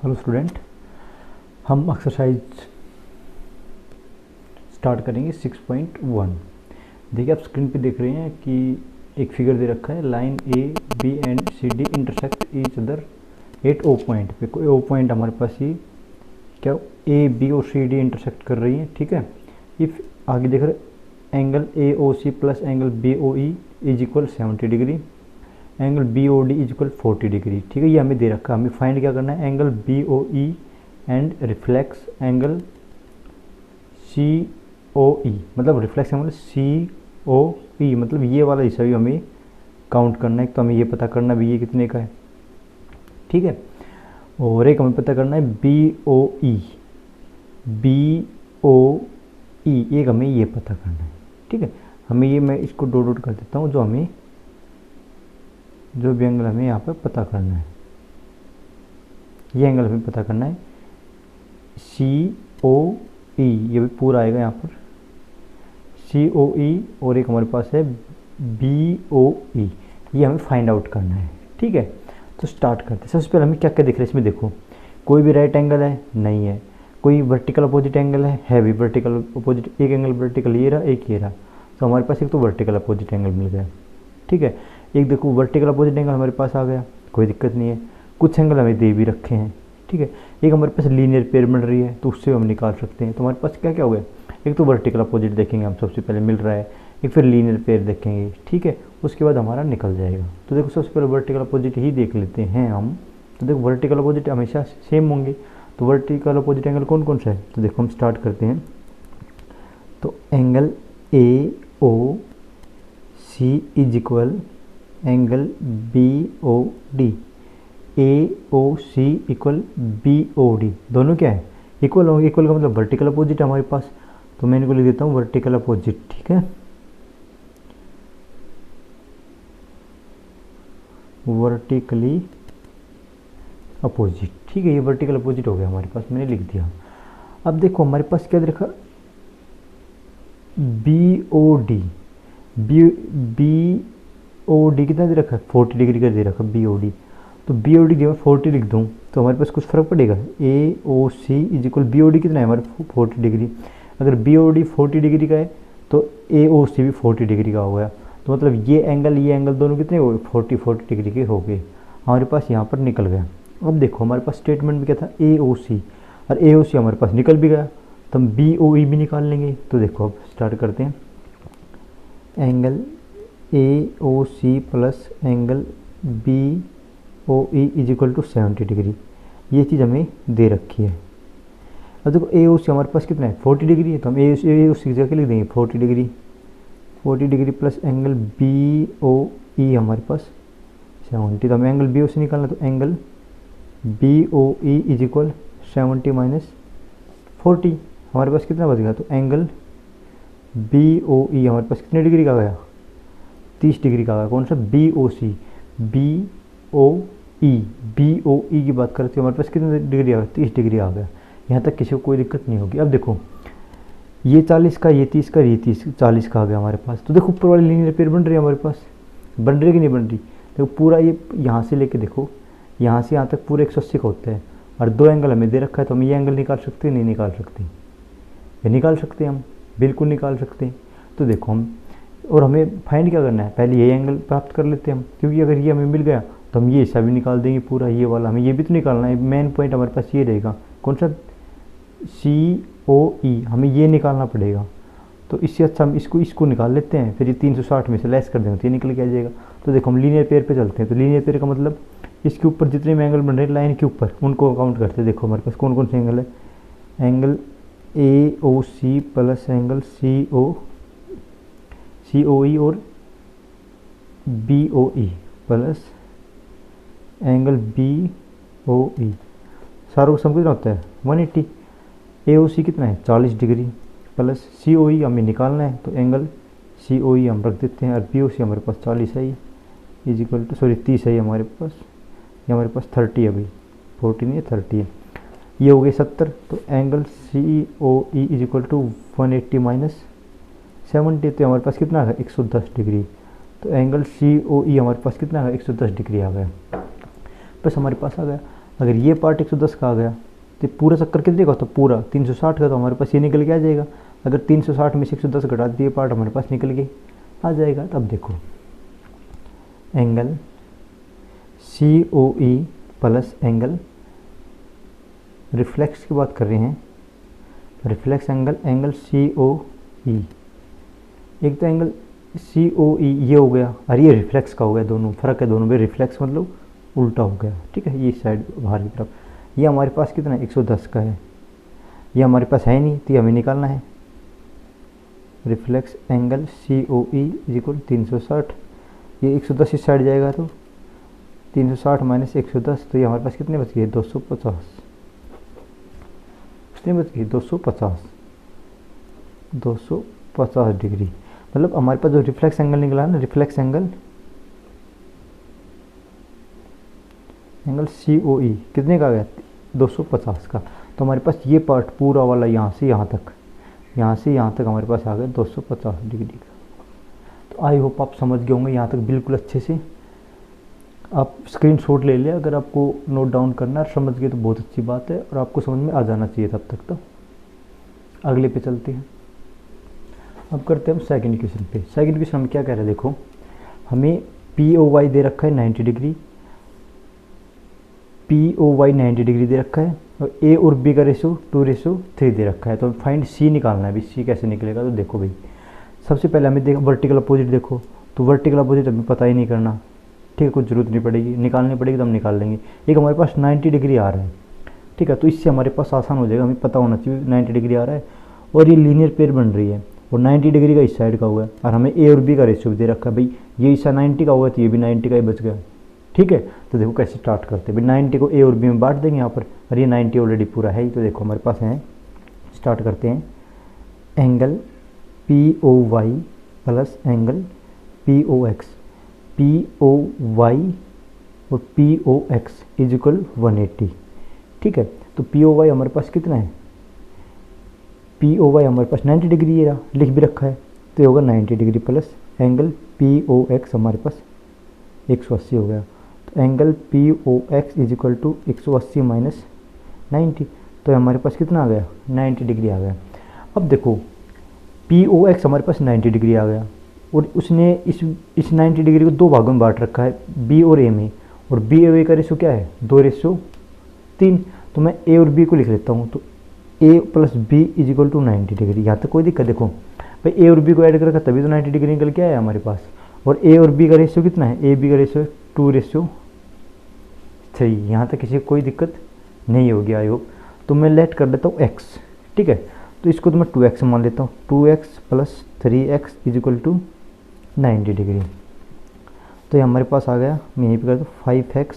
Hello student, हम exercise start करेंगे 6.1। देखिए, आप स्क्रीन पे देख रहे हैं कि एक फिगर दे रखा है। Line A B and C D intersect each other at O point पे। कोई ओ पॉइंट हमारे पास ये क्या ए बी और सी डी इंटरसेक्ट कर रही है, ठीक है। इफ आगे देख रहे angle A O C plus angle B O E is equal 70 degree, angle B O D is equal 40 degree, ठीक है। ये हमें दे रखा है। हमें फाइंड क्या करना है, angle B O E and reflex angle C O E, मतलब reflex angle C O E, मतलब ये वाला हिस्सा भी हमें काउंट करना है। तो हमें ये पता करना भी ये कितने का है, ठीक है। और एक हमें पता करना है बी ओ ई, बी ओ ई एक हमें ये पता करना है, ठीक है। हमें ये, मैं इसको डॉट डॉट कर देता हूँ, जो भी एंगल हमें यहाँ पर पता करना है, ये एंगल हमें पता करना है सी ओ ई, ये भी पूरा आएगा यहाँ पर सी ओ ई, और एक हमारे पास है बी ओ ई, ये हमें फाइंड आउट करना है, ठीक है। तो स्टार्ट करते हैं। सबसे पहले हमें क्या क्या दिख रहा है इसमें, देखो कोई भी राइट एंगल है नहीं है, कोई वर्टिकल अपोजिट एंगल है भी वर्टिकल अपोजिट, एक एंगल वर्टिकल ये रहा, एक ये रहा, तो हमारे पास एक तो वर्टिकल अपोजिट एंगल मिल गया, ठीक है। एक देखो वर्टिकल अपोजिट एंगल हमारे पास आ गया, कोई दिक्कत नहीं है। कुछ एंगल हमें दे भी रखे हैं, ठीक है। एक हमारे पास लीनियर पेयर मिल रही है, तो उससे हम निकाल सकते हैं। तो हमारे पास क्या क्या हो गया, एक तो वर्टिकल अपोजिट देखेंगे हम, सबसे पहले मिल रहा है, एक फिर लीनियर पेयर देखेंगे, ठीक है। उसके बाद हमारा निकल जाएगा। तो देखो सबसे पहले वर्टिकल अपोजिट ही देख लेते हैं हम। तो देखो वर्टिकल अपोजिट हमेशा सेम होंगे, तो वर्टिकल अपोजिट एंगल कौन कौन सा है, तो देखो हम स्टार्ट करते हैं। तो angle A O C is equal angle B O D, A O C equal B O D, दोनों क्या है, इक्वल होंगे। इक्वल का मतलब वर्टिकल अपोजिट है हमारे पास, तो मैं इनको लिख देता हूँ वर्टिकल अपोजिट, ठीक है। वर्टिकली अपोजिट, ठीक है, ये वर्टिकल अपोजिट हो गया हमारे पास, मैंने लिख दिया। अब देखो हमारे पास क्या देखा, B O D, B O D कितना दे रखा है, 40 डिग्री का दे रखा बी ओ डी। तो बी ओ डी जब मैं 40 लिख दूँ तो हमारे पास कुछ फर्क पड़ेगा। A O C is equal B O D कितना है हमारे 40 डिग्री। अगर बी ओ डी 40 डिग्री का है तो ए ओ सी भी 40 डिग्री का हो गया। तो मतलब ये एंगल दोनों कितने हो गए, 40 डिग्री के हो गए, हमारे पास यहाँ पर निकल गया। अब देखो हमारे पास स्टेटमेंट में क्या था, ए ओ सी, और ए ओ सी हमारे पास निकल भी गया, तो हम बी ओ ई भी निकाल लेंगे। तो देखो अब स्टार्ट करते हैं। Angle A O C plus angle B O E is equal to 70 degree, ये चीज़ हमें दे रखी है। अब देखो ए ओ सी हमारे पास कितना है, 40 डिग्री है, तो हम ए ओ सी की जगह लिख देंगे 40 degree, 40 degree plus angle B O E हमारे पास 70, तो हमें एंगल बी ओ सी निकालना, तो angle B O E is equal 70 minus 40, हमारे पास कितना बच गया, तो एंगल बी ओ ई हमारे पास कितने डिग्री का गया, 30 डिग्री का गया। कौन सा, बी ओ सी, बी ओ ई, बी ओ ई की बात करते हैं, हमारे पास कितने डिग्री आ गया, 30 डिग्री आ गया। यहाँ तक किसी को कोई दिक्कत नहीं होगी। अब देखो ये 40 का, ये 30 का, ये 40 का आ गया हमारे पास। तो देखो ऊपर वाली लीनियर पेयर बन रही है हमारे पास, बन रही है कि नहीं बन रही। देखो पूरा ये यहाँ से लेके देखो, यहाँ से यहाँ तक पूरे 180 का होता है, और दो एंगल हमें दे रखा है, तो हम ये एंगल निकाल सकते हैं, नहीं निकाल सकते, ये निकाल सकते हैं हम, बिल्कुल निकाल सकते हैं। तो देखो हम, और हमें फाइंड क्या करना है, पहले ये एंगल प्राप्त कर लेते हैं हम, क्योंकि अगर ये हमें मिल गया तो हम ये हिस्सा भी निकाल देंगे पूरा, ये वाला हमें ये भी तो निकालना है। मेन पॉइंट हमारे पास ये रहेगा, कौन सा, सी ओ ई, हमें ये निकालना पड़ेगा। तो इससे अच्छा हम इसको निकाल लेते हैं, फिर ये 360 में से लेस कर देंगे तो ये निकल के आ जाएगा। तो देखो हम लीनियर पेयर पे चलते हैं। तो लीनियर पेयर का मतलब इसके ऊपर जितने भी एंगल बन रहे हैं लाइन के ऊपर, उनको काउंट करते हैं। देखो हमारे पास कौन कौन से एंगल है, angle A O C plus angle C O E और B O E plus angle B O E, सारों का सम कितना होता है 180। ए ओ सी कितना है 40 डिग्री, प्लस सी ओ ई हमें निकालना है, तो एंगल सी ओ ई हम रख देते हैं, और बी ओ सी हमारे पास 40 है, इज इक्वल टू 30 है हमारे पास, ये हमारे पास 30 है भाई, 40 नहीं है 30 है, ये हो गए 70। तो angle C O E is equal to 180 minus 70, तो हमारे पास कितना आ गया 110 डिग्री। तो एंगल सी ओ ई हमारे पास कितना आ गया 110 डिग्री आ गया, बस हमारे पास आ गया। अगर ये पार्ट 110 का आ गया तो पूरा चक्कर कितने का होता है, पूरा 360 का, तो हमारे पास ये निकल के आ जाएगा। अगर 360 में से 110 घटा दिए पार्ट हमारे पास निकल के आ जाएगा। तब देखो angle COE plus angle reflex की बात कर रहे हैं, रिफ्लेक्स एंगल COE, एक तो एंगल COE ये हो गया और ये रिफ्लेक्स का हो गया, दोनों फर्क है दोनों में। रिफ्लेक्स मतलब उल्टा हो गया, ठीक है, ये साइड बाहर की तरफ। ये हमारे पास कितना 110 का है, ये हमारे पास है नहीं तो ये हमें निकालना है। रिफ्लेक्स एंगल COE इक्वल 360, ये 110 इस साइड जाएगा तो 360 माइनस 110, तो ये हमारे पास कितने बच गए 250, कितने बच गए 250 डिग्री। मतलब हमारे पास जो रिफ्लेक्स एंगल निकला ना, रिफ्लेक्स एंगल COE कितने का आ गया 250 का। तो हमारे पास ये पार्ट पूरा वाला यहाँ से यहाँ तक, यहाँ से यहाँ तक हमारे पास आ गया 250 डिग्री का। तो आई होप आप समझ गए होंगे यहाँ तक बिल्कुल अच्छे से। आप स्क्रीनशॉट ले लिया, अगर आपको नोट डाउन करना है समझ गए तो बहुत अच्छी बात है, और आपको समझ में आ जाना चाहिए तब तक। तो अगले पे चलते हैं, अब करते हैं हम सेकंड क्वेश्चन पे। सेकंड क्वेश्चन हम क्या कह रहे हैं, देखो हमें POY दे रखा है 90 डिग्री, POY 90 डिग्री दे रखा है, और A और B का रेशो 2:3 दे रखा है। तो फाइंड C निकालना है। अभी C कैसे निकलेगा, तो देखो भाई सबसे पहले हमें देखो वर्टिकल अपोजिट, देखो तो वर्टिकल अपोजिट हमें पता ही नहीं करना, ठीक है, कुछ जरूरत नहीं पड़ेगी, निकालनी पड़ेगी तो हम निकाल लेंगे। एक हमारे पास 90 डिग्री आ रहा है, ठीक है, तो इससे हमारे पास आसान हो जाएगा, हमें पता होना चाहिए 90 डिग्री आ रहा है और ये लीनियर पेयर बन रही है, और 90 डिग्री का इस साइड का हुआ है, और हमें A और B का रेशियो भी दे रखा है। भाई ये हिस्सा 90 का हुआ तो ये भी 90 का ही बच गया, ठीक है। तो देखो कैसे स्टार्ट करते हैं, भाई 90 को A और B में बांट देंगे यहाँ पर, और ये 90 ऑलरेडी पूरा है ही, तो देखो हमारे पास है। स्टार्ट करते हैं, angle POY plus angle POX, POY और POX इज इक्वल 180, ठीक है। तो POY हमारे पास कितना है, POY हमारे पास 90 डिग्री है, लिख भी रखा है, तो ये होगा 90 डिग्री प्लस एंगल POX हमारे पास 180 हो गया। तो angle POX is equal to 180 minus 90, तो हमारे पास कितना आ गया 90 डिग्री आ गया। अब देखो POX हमारे पास 90 डिग्री आ गया, और उसने इस 90 डिग्री को दो भागों में बांट रखा है, B और A में, और B और A का रेशो क्या है 2:3। तो मैं A और B को लिख लेता हूँ, तो A plus B is equal to 90 degree. यहाँ तक कोई दिक्कत, देखो भाई A और B को ऐड कर रखा तभी तो 90 डिग्री निकल के आया हमारे पास। और A और B का रेशियो कितना है, A B का रेशियो 2:3। यहाँ तक किसी को कोई दिक्कत नहीं होगी आई होप। तो मैं लेट कर लेता हूँ x, ठीक है, तो इसको तो मैं 2x मान लेता हूँ, 2x plus 3x is equal to 90 degree. तो ये हमारे पास आ गया, मैं यहीं पर करता हूँ 5x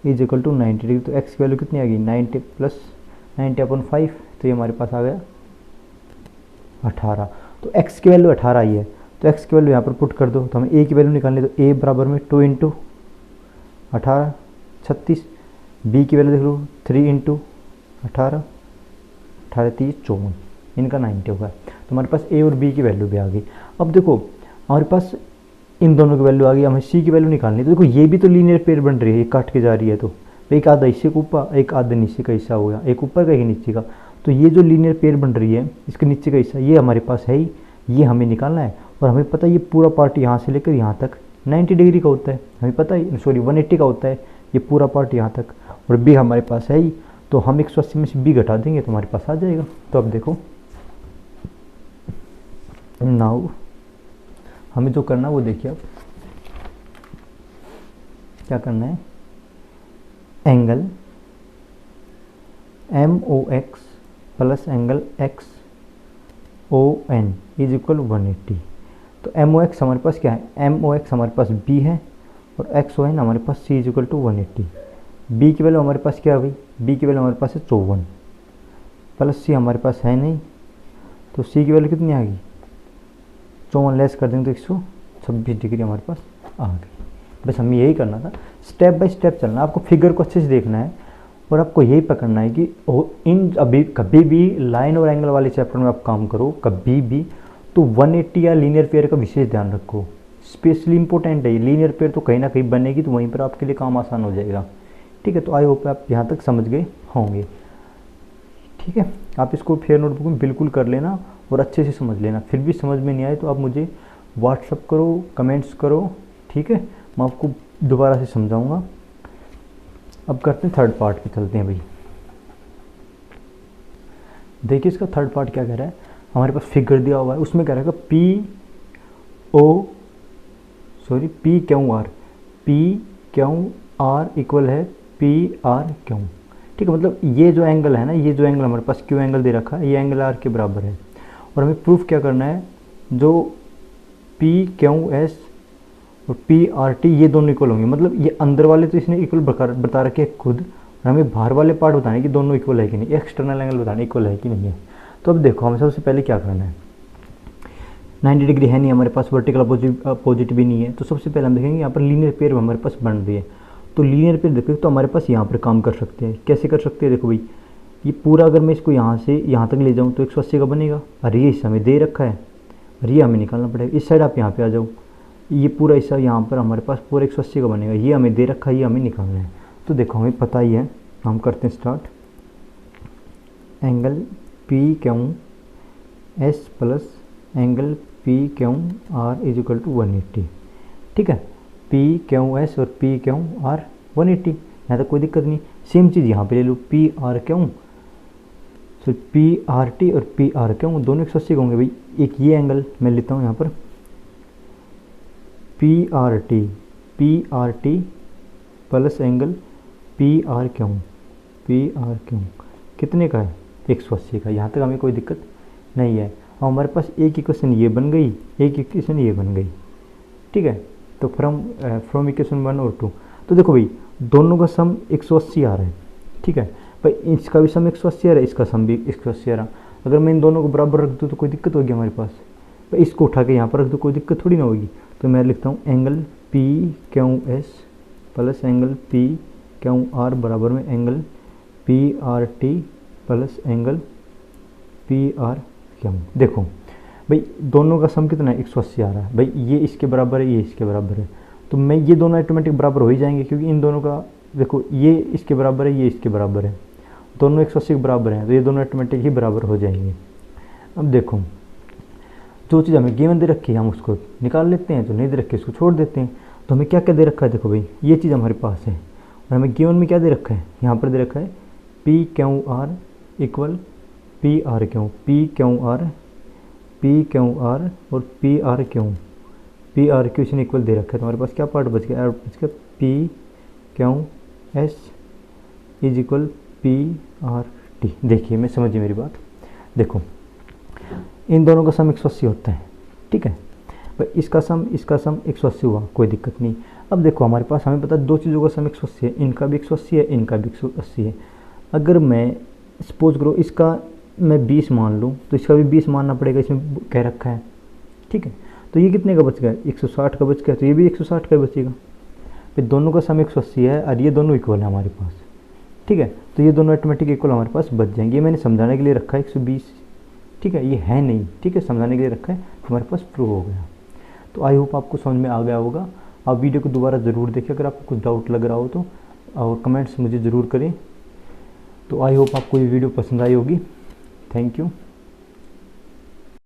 is equal to 90 degree. तो x की वैल्यू कितनी आ गई 90 प्लस 90/5, तो ये हमारे पास आ गया 18। तो x की वैल्यू 18 आई है, तो x की वैल्यू यहाँ पर पुट कर दो, तो हमें a की वैल्यू निकालनी है। तो a बराबर में 2 इंटू 18 36, b की वैल्यू देख लो 3 इंटू 18 18 30 54, इनका 90 होगा। तो हमारे पास a और b की वैल्यू भी आ गई। अब देखो हमारे पास इन दोनों की वैल्यू आ गई, हमें c की वैल्यू निकालनी है। तो देखो ये भी तो लीनियर पेयर बन रही है, ये काट के जा रही है, तो एक आधा हिस्से का ऊपर एक आधा नीचे का हिस्सा हो गया, एक ऊपर का एक नीचे का। तो ये जो लीनियर पेयर बन रही है इसके नीचे का हिस्सा ये हमारे पास है ही, ये हमें निकालना है। और हमें पता है ये पूरा पार्ट यहाँ से लेकर यहाँ तक 90 डिग्री का होता है, हमें पता है, सॉरी 180 का होता है ये पूरा पार्ट यहाँ तक, और b हमारे पास है ही, तो हम 180 में से b घटा देंगे तो हमारे पास आ जाएगा। तो अब देखो नाउ हमें जो करना है वो देखिए, अब क्या करना है, angle MOX plus angle XON is equal 180। तो MOX हमारे पास क्या है, MOX हमारे पास B है, और XON हमारे पास C is equal to 180। B की वैल्यू हमारे पास क्या है भाई, B की वैल्यू हमारे पास है 54, प्लस C हमारे पास है नहीं, तो C की वैल्यू कितनी आ गई 54 लेस कर देंगे तो 126 डिग्री हमारे पास आ गई। बस हमें यही करना था, स्टेप बाय स्टेप चलना, आपको फिगर को अच्छे से देखना है, और आपको यही पकड़ना है कि इन अभी कभी भी लाइन और एंगल वाले चैप्टर में आप काम करो कभी भी, तो 180 या लीनियर पेयर का विशेष ध्यान रखो, स्पेशली इंपॉर्टेंट है। लीनियर पेयर तो कहीं ना कहीं बनेगी, तो वहीं पर आपके लिए काम आसान हो जाएगा। ठीक है, तो आई होप आप यहाँ तक समझ गए होंगे। ठीक है, आप इसको फेयर नोटबुक में बिल्कुल कर लेना और अच्छे से समझ लेना। फिर भी समझ में नहीं आए तो आप मुझे व्हाट्सअप करो, कमेंट्स करो, ठीक है, मैं आपको दोबारा से समझाऊंगा। अब करते हैं थर्ड पार्ट पे चलते हैं भाई। देखिए इसका थर्ड पार्ट क्या कह रहा है, हमारे पास फिगर दिया हुआ है, उसमें कह रहा है पी क्यू आर इक्वल है पी आर क्यू। ठीक है, मतलब ये जो एंगल है ना, ये जो एंगल हमारे पास क्यू एंगल दे रखा है, ये एंगल आर के बराबर है। और हमें प्रूफ क्या करना है, जो पी क्यू एस और पी आर टी ये दोनों इक्वल होंगे। मतलब ये अंदर वाले तो इसने इक्वल बता रखे हैं खुद, और हमें बाहर वाले पार्ट बताने कि दोनों इक्वल है कि नहीं, एक्सटर्नल एंगल बताने इक्वल है कि नहीं है। तो अब देखो हमें सबसे पहले क्या करना है, 90 डिग्री है नहीं हमारे पास, वर्टिकल अपोजिट भी नहीं है, तो सबसे पहले हम देखेंगे यहाँ पर लीनियर पेयर हमारे पास बन रही है। तो लीनियर पेयर देखो तो हमारे पास यहाँ पर काम कर सकते हैं। कैसे कर सकते हैं, देखो भाई ये पूरा अगर मैं इसको यहाँ से यहाँ तक ले जाऊँ तो 180 का बनेगा, और ये हिस्सा हमें दे रखा है और ये हमें निकालना पड़ेगा। इस साइड आप यहाँ पे आ जाओ, ये पूरा हिस्सा यहाँ पर हमारे पास पूरा 180 का बनेगा, ये हमें दे रखा है, ये हमें निकालना है। तो देखो हमें पता ही है, हम करते हैं start. Angle P Q S plus angle P Q R is equal to 180। ठीक है, पी क्यू एस और पी क्यू आर 180, यहाँ तक कोई दिक्कत नहीं। सेम चीज़ यहाँ पे ले लो, पी आर क्यू, तो पी आर टी और पी आर क्यू दोनों 180 के होंगे भाई। एक ये एंगल मैं लेता हूँ यहाँ पर, P R T plus angle P R Q कितने का है, 180 का। यहाँ तक हमें कोई दिक्कत नहीं है। और हमारे पास एक इक्वेशन ये बन गई, एक इक्वेशन ये बन गई। ठीक है, तो फ्रॉम इक्वेशन 1 और 2, तो देखो भाई दोनों का सम 180 आ रहा है। ठीक है भाई, इसका भी सम 180 आ रहा है, इसका सम भी 180 आ रहा है। अगर मैं इन दोनों को बराबर रख दूँ तो कोई दिक्कत होगी हमारे पास, भाई इसको उठा के यहाँ पर रख दूँ कोई दिक्कत थोड़ी ना होगी। तो मैं लिखता हूँ angle P Q S plus angle P Q are बराबर में angle P R T plus angle P R Q. देखो भाई दोनों का सम कितना है, 180 आ रहा है भाई, ये इसके बराबर है, ये इसके बराबर है, तो मैं ये दोनों ऑटोमेटिक बराबर हो ही जाएंगे, क्योंकि इन दोनों का देखो ये इसके बराबर है, ये इसके बराबर है, दोनों 180 के बराबर हैं, तो ये दोनों ऑटोमेटिक ही बराबर हो जाएंगे। अब देखो जो चीज़ हमें गिवन दे रखी है हम उसको निकाल लेते हैं, जो नहीं दे रखी है उसको छोड़ देते हैं। तो हमें क्या क्या दे रखा है, देखो भाई ये चीज़ हमारे पास है, और हमें गिवन में क्या दे रखा है, यहाँ पर दे रखा है P Q are equal P R Q, P Q are और पी आर क्यू इसने इक्वल दे रखा है। तो हमारे पास क्या पार्ट बच गया, P Q S is equal P R T. देखिए मैं समझिए मेरी बात, देखो इन दोनों का सम 180 होता है। ठीक है भाई, इसका सम 180 हुआ, कोई दिक्कत नहीं। अब देखो हमारे पास हमें पता है दो चीज़ों का सम 180 है, इनका भी 180 है, इनका भी 180 है। अगर मैं सपोज करो इसका मैं 20 मान लूँ तो इसका भी 20 मानना पड़ेगा, इसमें कह रखा है। ठीक है, तो ये कितने का बच गया, 160 का बच गया, तो ये भी 160 का बचेगा। फिर दोनों का सम 180 है और ये दोनों इक्वल है हमारे पास। ठीक है, तो ये दोनों ऑटोमेटिक इक्वल हमारे पास बच जाएंगे। ये मैंने समझाने के लिए रखा है 120। ठीक है, ये है नहीं, ठीक है, समझाने के लिए रखा है, तो हमारे पास प्रूव हो गया। तो आई होप आपको समझ में आ गया होगा। आप वीडियो को दोबारा ज़रूर देखें अगर आपको कुछ डाउट लग रहा हो तो, और कमेंट्स मुझे ज़रूर करें। तो आई होप आपको ये वीडियो पसंद आई होगी। Thank you.